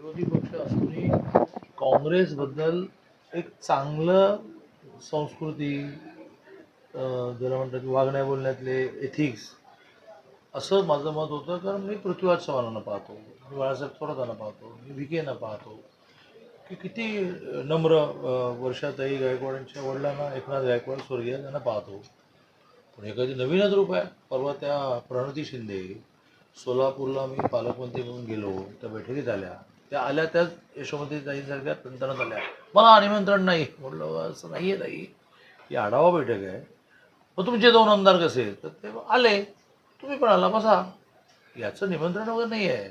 विरोधी पक्ष असूनही काँग्रेसबद्दल एक चांगलं संस्कृती, ज्याला म्हणतात वागण्या बोलण्यातले एथिक्स, असं माझं मत होतं. कारण मी पृथ्वीराज चव्हाणांना पाहतो, मी बाळासाहेब थोरातांना पाहतो, मी विखेंना पाहतो की किती नम्र, वर्षाताई गायकवाडांच्या वडिलांना एकनाथ गायकवाड स्वर्गीय त्यांना पाहतो. पण हे कधी नवीनच रूप आहे. परवा त्या प्रणती शिंदे सोलापूरला मी पालकमंत्री म्हणून गेलो, त्या बैठकीत आल्या, त्या आल्या त्याच यशोमती ताईंसारख्या तंत्रणात आल्या, मला निमंत्रण नाही. म्हटलं असं नाही आहे ताई, ही आढावा बैठक आहे. मग तुमचे 2 आमदार कसे? तर ते आले, तुम्ही पण आला, बसा. याचं निमंत्रण वगैरे नाही आहे,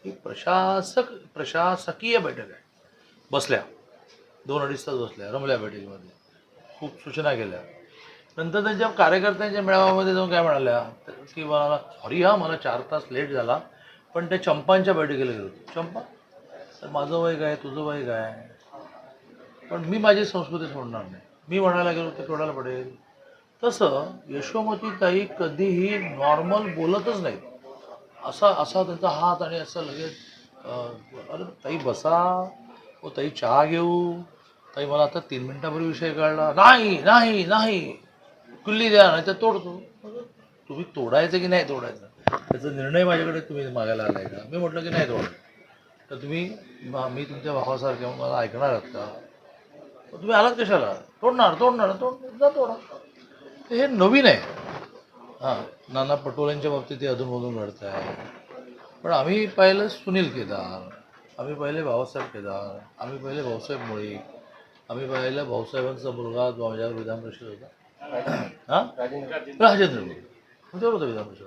ही प्रशासकीय बैठक आहे. बसल्या 2-2.5 तास बसल्या, रमल्या बैठकीमध्ये, खूप सूचना केल्या. नंतर त्यांच्या कार्यकर्त्यांच्या मेळाव्यामध्ये जाऊन काय म्हणाल्या की मला सॉरी मला 4 तास लेट झाला, पण त्या चंपांच्या बैठकीला गेलो. चंपा, तर माझं वय काय, तुझं वय काय, पण मी माझी संस्कृती सोडणार नाही. मी म्हणायला गेलो तर तोडायला पडेल. तसं यशोमतीताई कधीही नॉर्मल बोलतच नाही. असा असा त्यांचा हात आणि असं लगेच अरे ताई बसा, ओ ताई चहा घेऊ, ताई मला आता 3 मिनिटापूर्वी विषय कळला. नाही नाही नाही, कुल्ली द्या नाही तर तोडतो. तुम्ही तोडायचं की नाही तोडायचं त्याचा निर्णय माझ्याकडे तुम्ही मागायला आलाय का? मी म्हटलं की नाही तोडायचं. तर तुम्ही मी तुमच्या भावासारखे मला ऐकणार आहात का? तुम्ही आलात कशाला? तोडणार तोडणार जा तोडा. हे नवीन आहे. हां, नाना पटोलेंच्या बाबतीत ते अधूनमधून घडत आहे. पण आम्ही पाहिलं सुनील केदार, आम्ही पाहिले भाऊसाहेब केदार, आम्ही पाहिले भाऊसाहेब मुळे, आम्ही पाहिलं भाऊसाहेबांचा मुलगा जो माझ्यावर विधान परिषद होता, हां राजेंद्र मुळे, तुमच्यावर होतं विधान परिषद.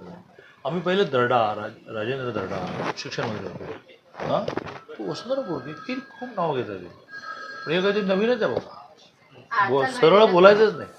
आम्ही पहिले दर्डा, राजेंद्र दर्डा शिक्षण मंत्री होते. हां, तो वसुंधरा बोलते ती खूप नाव घेतात. पण हे कधी नवीनच आहे बाबा, सरळ बोलायचंच नाही.